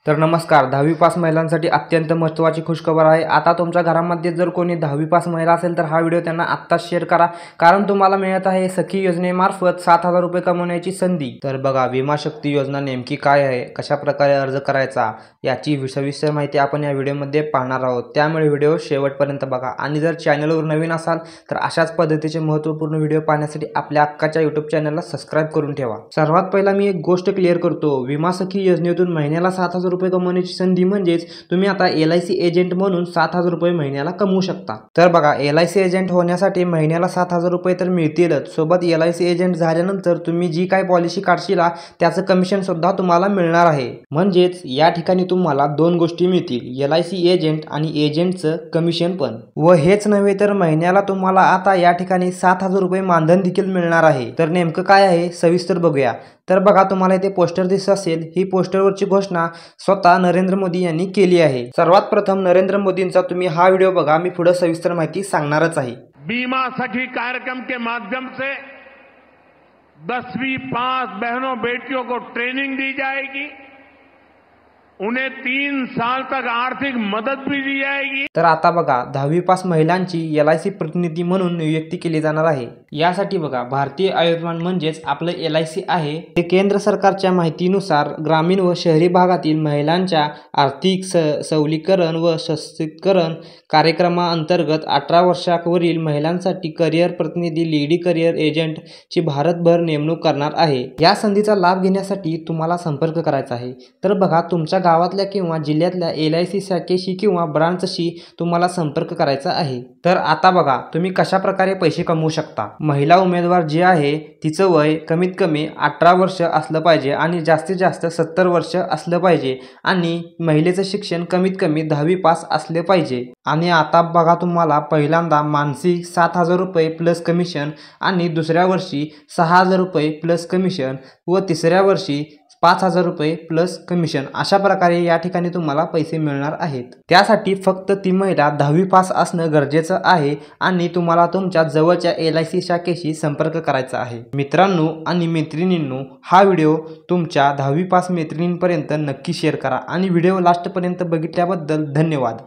तर नमस्कार, 10वी पास महिलांसाठी अत्यंत महत्त्वाची खुशखबर आहे। आता तुमच्या घरामध्ये जर कोणी 10वी पास महिला असेल तर हा व्हिडिओ त्यांना आत्ताच शेअर करा, कारण तुम्हाला मिळत आहे सखी योजनेमार्फत 7,000 रुपये कमवण्याची संधी। तर बघा, विमा शक्ती योजना नेमकी काय आहे, कशा प्रकारे अर्ज करायचा याची सविस्तर माहिती आपण या व्हिडिओमध्ये पाहणार आहोत। त्यामुळे व्हिडिओ शेवटपर्यंत बघा आणि जर चॅनलवर नवीन असाल तर अशाच पद्धतीचे महत्त्वपूर्ण व्हिडिओ पाहण्यासाठी आपल्या हक्काच्या YouTube चॅनलला सबस्क्राइब करून ठेवा। सर्वात पहिला मी एक गोष्ट क्लिअर करतो, विमा सखी योजनेतून महिन्याला 7,000 रुपये कमवण्याची संधी म्हणजेच तुम्ही आता LIC एजंट म्हणून 7,000 रुपये महिन्याला कमवू शकता। तर बघा, LIC एजंट होण्यासाठी महिन्याला 7,000 रुपये तर मिळतीलच, सोबत LIC एजंट झाल्यानंतर तुम्ही जी काय पॉलिसी काढशील त्याचं कमिशन सुद्धा तुम्हाला मिळणार आहे। म्हणजेच या ठिकाणी तुम्हाला दोन गोष्टी मिळतील, LIC एजंट आणि एजंटचं कमिशन पण। व हेच नव्हे तर महिन्याला तुम्हाला आता या ठिकाणी 7,000 रुपये मानधन देखील मिळणार आहे। तर नेमकं काय आहे सविस्तर बघूया। तर बघा, तुम्हाला इथे पोस्टर दिसत असेल, ही पोस्टरवरची घोषणा स्वतः नरेंद्र मोदी यांनी केली आहे। सर्वात प्रथम नरेंद्र मोदींचा तुम्ही हा व्हिडिओ बघा, मी पुढे सविस्तर माहिती सांगणारच आहे। बीमा सखी कार्यक्रम के माध्यम से 10वीं पास बहनों बेटियों को ट्रेनिंग दी जाएगी, उन्हें 3 साल तक आर्थिक मदद भी दी जाएगी। तर आता बघा, 10वी पास महिलांची LIC प्रतिनिधी म्हणून नियुक्ती केली जाणार आहे। यासाठी बघा, भारतीय आयुर्मान म्हणजेच आपलं LIC आहे ते केंद्र सरकारच्या माहितीनुसार ग्रामीण व शहरी भागातील महिलांच्या आर्थिक सबलीकरण व सशक्तीकरण कार्यक्रमाअंतर्गत 18 वर्षावरील महिलांसाठी करिअर प्रतिनिधी लेडी करिअर एजंट ची भारतभर नेमणूक करणार आहे। या संधीचा लाभ घेण्यासाठी तुम्हाला संपर्क करायचा आहे। तर बघा, तुमच्या गावातल्या किंवा जिल्ह्यातल्या LIC शाखेशी किंवा ब्रांचशी तुम्हाला संपर्क करायचा आहे। तर आता बघा, तुम्ही कशा प्रकारे पैसे कमवू शकता। महिला उमेदवार जी आहे तिचं वय कमीत कमी 18 वर्ष असलं पाहिजे आणि जास्तीत जास्त 70 वर्ष असलं पाहिजे आणि महिलेचं शिक्षण कमीत कमी 10वी पास असले पाहिजे। आणि आता बघा, तुम्हाला पहिल्यांदा मानसिक 7,000 रुपये प्लस कमिशन आणि दुसऱ्या वर्षी 6,000 रुपये प्लस कमिशन व तिसऱ्या वर्षी 5,000 रुपये प्लस कमिशन अशा प्रकारे या ठिकाणी तुम्हाला पैसे मिळणार आहेत। त्यासाठी फक्त ती महिला 10वी पास असणं गरजेचं आहे आणि तुम्हाला तुमच्या जवळच्या LIC शाखेशी संपर्क करायचा आहे। मित्रांनो आणि मैत्रिणींनो, हा व्हिडिओ तुमच्या 10वी पास मैत्रिणींपर्यंत नक्की शेअर करा आणि व्हिडिओ लास्टपर्यंत बघितल्याबद्दल धन्यवाद।